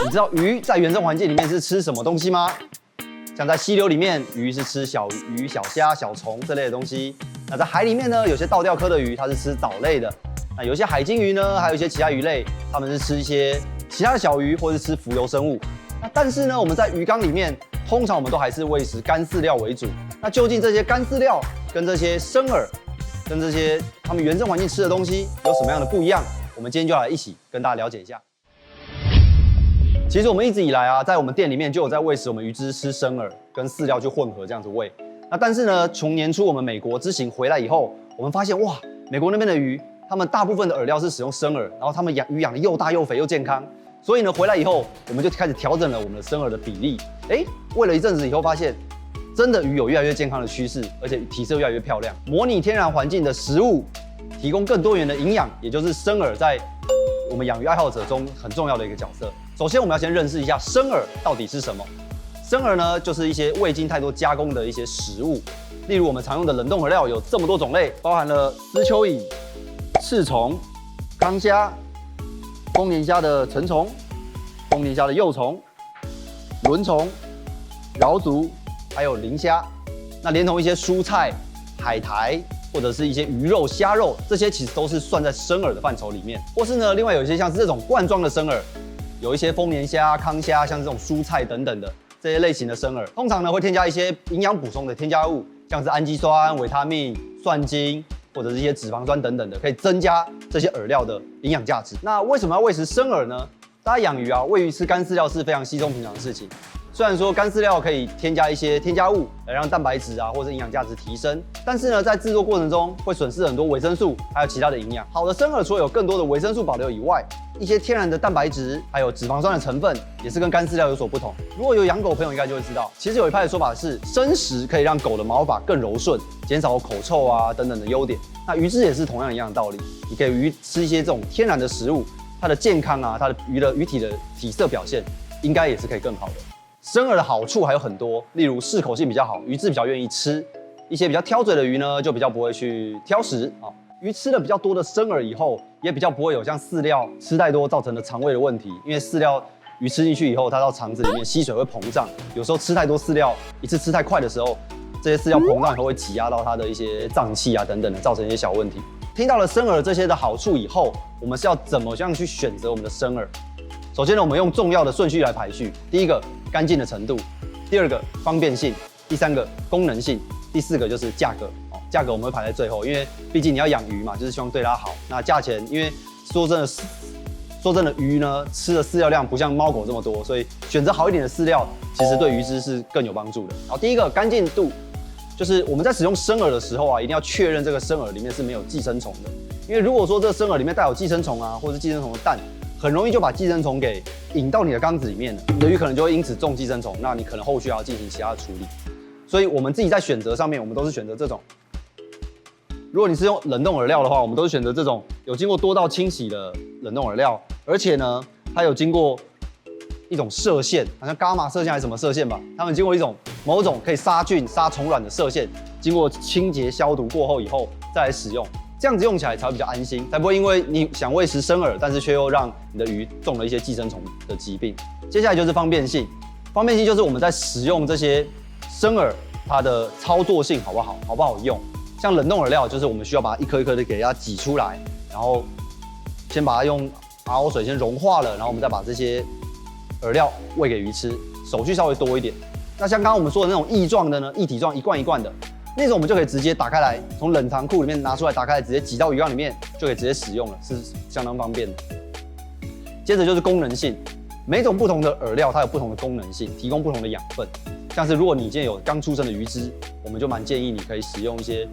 你知道鱼在原生环境里面是吃什么东西吗？像在溪流里面，鱼是吃小鱼、小虾、小虫这类的东西。那在海里面呢，有些倒吊科的鱼它是吃藻类的。那有一些海鲸鱼呢，还有一些其他鱼类，它们是吃一些其他的小鱼或是吃浮游生物。那但是呢，我们在鱼缸里面，通常我们都还是喂食干饲料为主。那究竟这些干饲料跟这些生饵，跟这些它们原生环境吃的东西有什么样的不一样？我们今天就来一起跟大家了解一下。其实我们一直以来啊，在我们店里面就有在喂食我们鱼只吃生饵跟饲料去混合这样子喂。那但是呢，从年初我们美国之行回来以后，我们发现哇，美国那边的鱼，他们大部分的饵料是使用生饵，然后他们鱼养的又大又肥又健康。所以呢，回来以后我们就开始调整了我们的生饵的比例。喂了一阵子以后，发现真的鱼有越来越健康的趋势，而且体色越来越漂亮。模拟天然环境的食物，提供更多元的营养，也就是生饵在我们养鱼爱好者中很重要的一个角色。首先，我们要先认识一下生饵到底是什么。生饵呢，就是一些未经太多加工的一些食物，例如我们常用的冷冻饵料有这么多种类，包含了丝蚯蚓、刺虫、康虾、丰年虾的成虫、丰年虾的幼虫、轮虫、螯足，还有磷虾。那连同一些蔬菜、海苔，或者是一些鱼肉、虾肉，这些其实都是算在生饵的范畴里面。或是呢，另外有一些像是这种罐装的生饵，有一些丰年虾、康虾，像这种蔬菜等等的这些类型的生饵，通常呢会添加一些营养补充的添加物，像是氨基酸、维他命、蒜精，或者是一些脂肪酸等等的，可以增加这些饵料的营养价值。那为什么要喂食生饵呢？大家养鱼啊，喂鱼吃干饲料是非常稀松平常的事情。虽然说干饲料可以添加一些添加物来让蛋白质啊或者营养价值提升，但是呢，在制作过程中会损失很多维生素，还有其他的营养。好的生饵除了有更多的维生素保留以外，一些天然的蛋白质还有脂肪酸的成分也是跟干饲料有所不同。如果有养狗朋友应该就会知道，其实有一派的说法是生食可以让狗的毛发更柔顺，减少口臭啊等等的优点。那鱼只也是同样一样的道理，你给鱼吃一些这种天然的食物，它的健康啊，它的鱼体的体色表现应该也是可以更好的。生饵的好处还有很多，例如适口性比较好，鱼只比较愿意吃；一些比较挑嘴的鱼呢，就比较不会去挑食啊。鱼吃了比较多的生饵以后，也比较不会有像饲料吃太多造成的肠胃的问题，因为饲料鱼吃进去以后，它到肠子里面吸水会膨胀，有时候吃太多饲料，一次吃太快的时候，这些饲料膨胀以后会挤压到它的一些脏器啊等等的，造成一些小问题。听到了生饵这些的好处以后，我们是要怎么样去选择我们的生饵？首先呢，我们用重要的顺序来排序。第一个，干净的程度；第二个，方便性；第三个，功能性；第四个就是价格。价格我们会排在最后，因为毕竟你要养鱼嘛，就是希望对它好。那价钱，因为说真的，鱼呢吃的饲料量不像猫狗这么多，所以选择好一点的饲料，其实对鱼只是更有帮助的。好，第一个干净度，就是我们在使用生饵的时候啊，一定要确认这个生饵里面是没有寄生虫的，因为如果说这个生饵里面带有寄生虫啊，或者是寄生虫的蛋，很容易就把寄生虫给引到你的缸子里面了，你的鱼可能就会因此中寄生虫，那你可能后续还要进行其他的处理。所以我们自己在选择上面，我们都是选择这种。如果你是用冷冻饵料的话，我们都是选择这种有经过多道清洗的冷冻饵料，而且呢，它有经过一种射线，好像伽马射线还是什么射线吧，它们经过某种可以杀菌、杀虫卵的射线，经过清洁消毒过后以后再来使用。这样子用起来才会比较安心，才不会因为你想喂食生饵，但是却又让你的鱼中了一些寄生虫的疾病。接下来就是方便性，方便性就是我们在使用这些生饵，它的操作性好不好用。像冷冻饵料，就是我们需要把它一颗一颗的给它挤出来，然后先把它用RO水先融化了，然后我们再把这些饵料喂给鱼吃，手续稍微多一点。那像刚刚我们说的那种液状的呢，液体状一罐一罐的。那种我们就可以直接打开来，从冷藏库里面拿出来，打开来直接挤到鱼缸里面，就可以直接使用了，是相当方便的。接着就是功能性，每种不同的饵料它有不同的功能性，提供不同的养分。像是如果你今天有刚出生的鱼只，我们就蛮建议你可以使用一些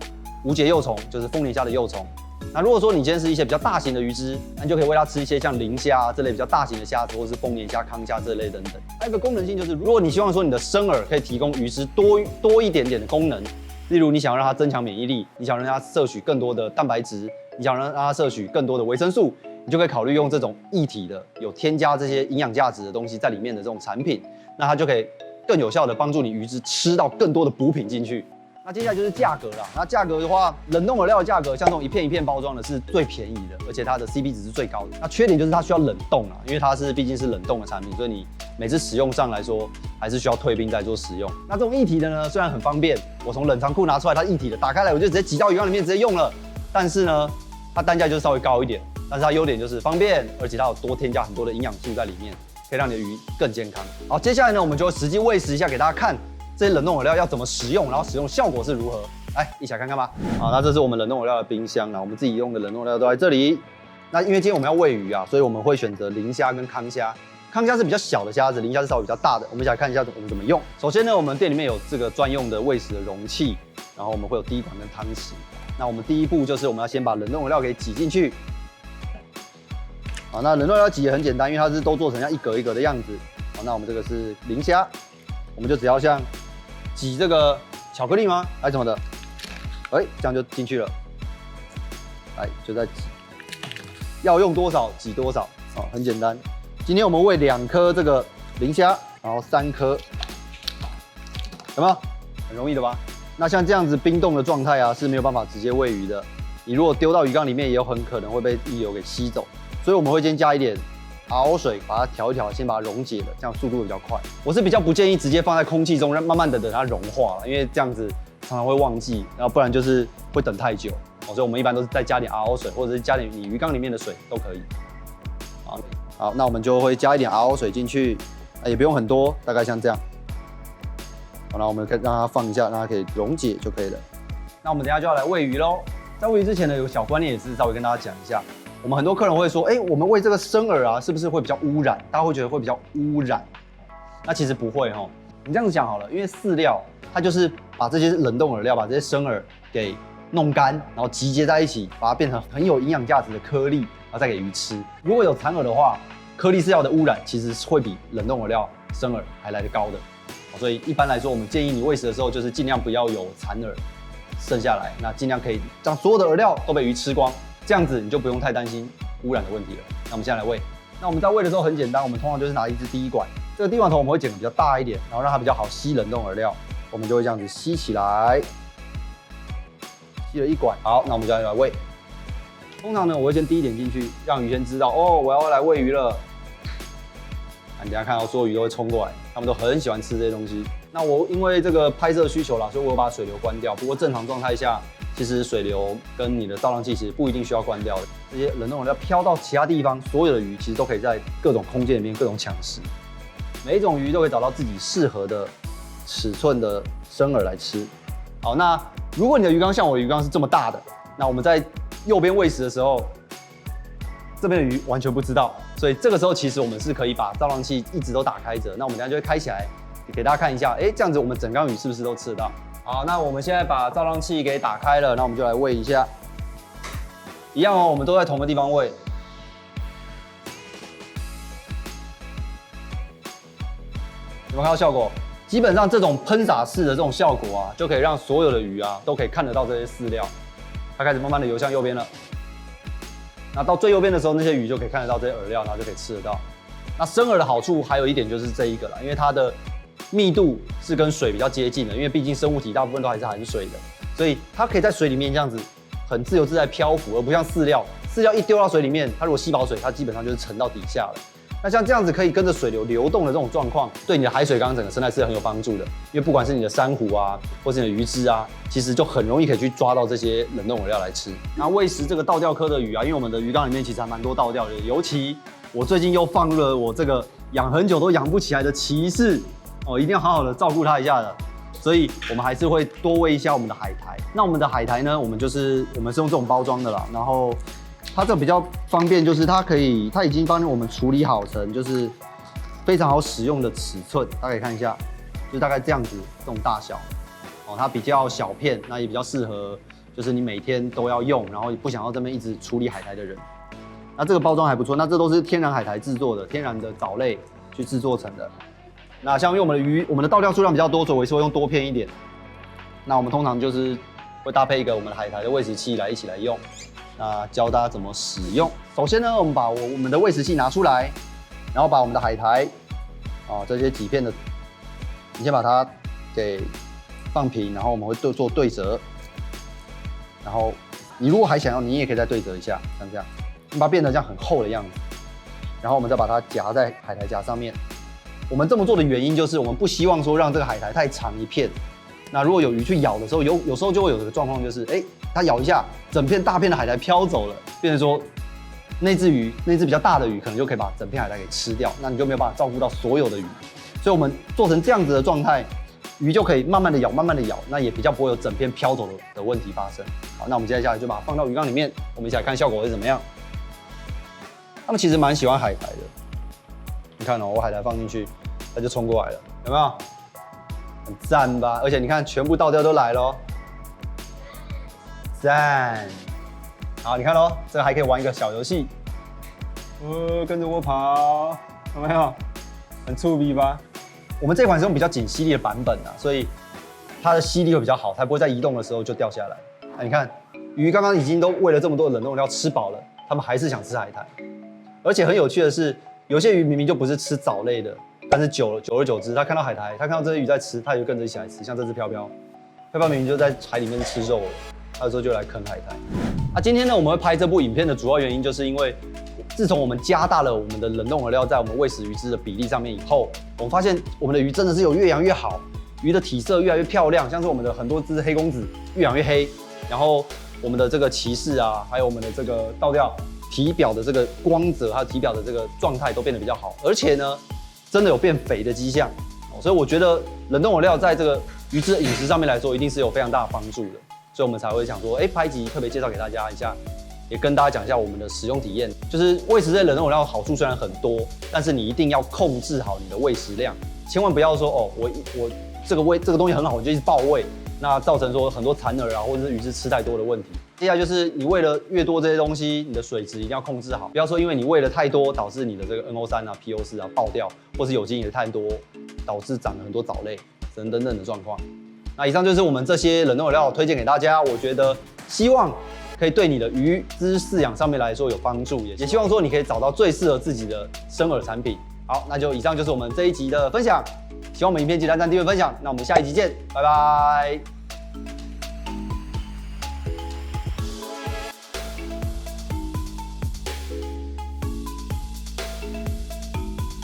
无节幼虫，就是丰年虾的幼虫。那如果说你今天是一些比较大型的鱼只，那你就可以喂它吃一些像磷虾这类比较大型的虾子，或是丰年虾、康虾这类等等。还有一个功能性就是，如果你希望说你的生饵可以提供鱼只多一点点的功能。例如，你想要让它增强免疫力，你想让它摄取更多的蛋白质，你想让它摄取更多的维生素，你就可以考虑用这种液体的、有添加这些营养价值的东西在里面的这种产品，那它就可以更有效的帮助你鱼只吃到更多的补品进去。那接下来就是价格啦。那价格的话，冷冻饵料的价格，像这种一片一片包装的是最便宜的，而且它的 CP 值是最高的。那缺点就是它需要冷冻啦，因为它毕竟是冷冻的产品，所以你每次使用上来说，还是需要退冰再做使用。那这种液体的呢，虽然很方便，我从冷藏库拿出来，它液体的，打开来我就直接挤到鱼缸里面直接用了。但是呢，它单价就是稍微高一点，但是它优点就是方便，而且它有多添加很多的营养素在里面，可以让你的鱼更健康。好，接下来呢，我们就实际喂食一下给大家看。这些冷冻饵料要怎么使用，然后使用效果是如何？来，一起来看看吧。好，那这是我们冷冻饵料的冰箱啦，我们自己用的冷冻饵料都在这里。那因为今天我们要喂鱼啊，所以我们会选择磷虾跟康虾。康虾是比较小的虾子，磷虾是稍微比较大的。我们一起来看一下我们怎么用。首先呢，我们店里面有这个专用的喂食的容器，然后我们会有滴管跟汤匙。那我们第一步就是我们要先把冷冻饵料给挤进去。好，那冷冻饵料挤也很简单，因为它是都做成像一格一格的样子。好，那我们这个是磷虾，我们就只要像挤这个巧克力吗？还是什么的？哎，这样就进去了。来，就在挤，要用多少挤多少，哦，很简单。今天我们喂2颗这个磷虾，然后3颗，有没有？很容易的吧？那像这样子冰冻的状态啊，是没有办法直接喂鱼的。你如果丢到鱼缸里面，也有很可能会被溢流给吸走。所以我们会先加一点熬水，把它调一调，先把它溶解了，这样速度会比较快。我是比较不建议直接放在空气中，让慢慢的等它融化了，因为这样子常常会忘记，然后不然就是会等太久。所以我们一般都是再加点熬水，或者是加点你鱼缸里面的水都可以。好，那我们就会加一点熬水进去，也不用很多，大概像这样。好，那我们可以让它放一下，让它可以溶解就可以了。那我们等一下就要来喂鱼喽。在喂鱼之前呢，有个小观念也是稍微跟大家讲一下。我们很多客人会说，我们喂这个生饵啊，是不是会比较污染？大家会觉得会比较污染。那其实不会齁。你这样子讲好了，因为饲料它就是把这些冷冻饵料，把这些生饵给弄干，然后集结在一起，把它变成很有营养价值的颗粒，然后再给鱼吃。如果有残饵的话，颗粒饲料的污染其实会比冷冻饵料、生饵还来得高的。所以一般来说，我们建议你喂食的时候，就是尽量不要有残饵剩下来，那尽量可以让所有的饵料都被鱼吃光。这样子你就不用太担心污染的问题了。那我们现在来喂。那我们在喂的时候很简单，我们通常就是拿一支滴管，这个滴管头我们会剪得比较大一点，然后让它比较好吸冷冻饵料。我们就会这样子吸起来，吸了一管。好，那我们就来喂。通常呢，我会先滴一点进去，让鱼先知道哦，我要来喂鱼了。你等一下看到所有鱼都会冲过来，他们都很喜欢吃这些东西。那我因为这个拍摄需求啦，所以我有把水流关掉。不过正常状态下，其实水流跟你的造浪器其实不一定需要关掉的。这些冷冻饵料飘到其他地方，所有的鱼其实都可以在各种空间里面各种抢食。每一种鱼都可以找到自己适合的尺寸的生饵来吃。好，那如果你的鱼缸像我的鱼缸是这么大的，那我们在右边喂食的时候，这边的鱼完全不知道，所以这个时候其实我们是可以把造浪器一直都打开着。那我们等一下就会开起来，给大家看一下，这样子我们整缸鱼是不是都吃得到？好，那我们现在把造浪器给打开了，那我们就来喂一下。一样哦，我们都在同个地方喂。有没有看到效果？基本上这种喷洒式的这种效果啊，就可以让所有的鱼啊都可以看得到这些饲料。它开始慢慢的游向右边了。那到最右边的时候，那些鱼就可以看得到这些饵料，然后就可以吃得到。那生饵的好处还有一点就是这一个啦，因为它的密度是跟水比较接近的，因为毕竟生物体大部分都还是含水的，所以它可以在水里面这样子很自由自在漂浮，而不像饲料一丢到水里面，它如果吸饱水，它基本上就是沉到底下了。那像这样子可以跟着水流流动的这种状况，对你的海水缸整个生态是很有帮助的。因为不管是你的珊瑚啊，或是你的鱼只啊，其实就很容易可以去抓到这些冷冻饵料来吃。那喂食这个倒吊科的鱼啊，因为我们的鱼缸里面其实还蛮多倒吊的，尤其我最近又放入了我这个养很久都养不起来的骑士哦，一定要好好的照顾它一下的。所以我们还是会多喂一下我们的海苔。那我们的海苔呢，我们是用这种包装的啦，然后它这比较方便，就是它已经帮我们处理好成就是非常好使用的尺寸，大家可以看一下，就是大概这样子这种大小哦，它比较小片，那也比较适合就是你每天都要用，然后不想要这边一直处理海苔的人。那这个包装还不错，那这都是天然海苔制作的，天然的藻类去制作成的。那像因为我们的倒吊数量比较多，所以我是会用多片一点。那我们通常就是会搭配一个我们的海苔的喂食器一起来用。那教大家怎么使用。首先呢，我们把我们的喂食器拿出来，然后把我们的海苔这些几片的，你先把它给放平，然后我们会做对折，然后你如果还想要，你也可以再对折一下，像这样，你把它变得这样很厚的样子，然后我们再把它夹在海苔夹上面。我们这么做的原因就是我们不希望说让这个海苔太长一片。那如果有鱼去咬的时候，有时候就会有这个状况，就是它咬一下，整片大片的海苔飘走了，变成说那只比较大的鱼可能就可以把整片海苔给吃掉，那你就没有办法照顾到所有的鱼。所以我们做成这样子的状态，鱼就可以慢慢的咬，慢慢的咬，那也比较不会有整片飘走的问题发生。好，那我们接下来就把它放到鱼缸里面，我们一起来看效果会怎么样。他们其实蛮喜欢海苔的，你看哦，我海苔放进去，它就冲过来了，有没有？很赞吧？而且你看，全部倒吊都来咯，赞！好，你看咯，这个还可以玩一个小游戏，跟着我跑，有没有？很触鼻吧？我们这款是用比较紧吸力的版本啊，所以它的吸力会比较好，才不会在移动的时候就掉下来。你看，鱼刚刚已经都喂了这么多的冷冻料吃饱了，它们还是想吃海苔。而且很有趣的是，有些鱼明明就不是吃藻类的。但是久而久之，它看到海苔，它看到这些鱼在吃，它也就跟着一起来吃。像这只飘飘明明就在海里面吃肉了，它有时候就来啃海苔。今天呢，我们会拍这部影片的主要原因，就是因为自从我们加大了我们的冷冻饵料在我们喂食鱼只的比例上面以后，我们发现我们的鱼真的是有越养越好，鱼的体色越来越漂亮，像是我们的很多只黑公子越养越黑，然后我们的这个鳍饰啊，还有我们的这个倒吊体表的这个光泽，还有体表的这个状态都变得比较好，而且呢，真的有变肥的迹象，所以我觉得冷冻饵料在这个鱼只的饮食上面来说，一定是有非常大的帮助的，所以我们才会想说，拍一集特别介绍给大家一下，也跟大家讲一下我们的使用体验。就是喂食类冷冻饵料的好处虽然很多，但是你一定要控制好你的喂食量，千万不要说我这个东西很好，我就一直爆喂，那造成说很多残餌啊或者是鱼只吃太多的问题。接下来就是你喂了越多这些东西，你的水质一定要控制好，不要说因为你喂了太多，导致你的这个 NO3 啊、PO4 啊爆掉，或是有机饮也太多，导致长了很多藻类等等的状况。那以上就是我们这些冷冻饵料推荐给大家，我觉得希望可以对你的鱼只饲养上面来说有帮助，也希望说你可以找到最适合自己的生饵产品。好，那就以上就是我们这一集的分享，希望我们影片记得按赞、订阅、分享，那我们下一集见，拜拜。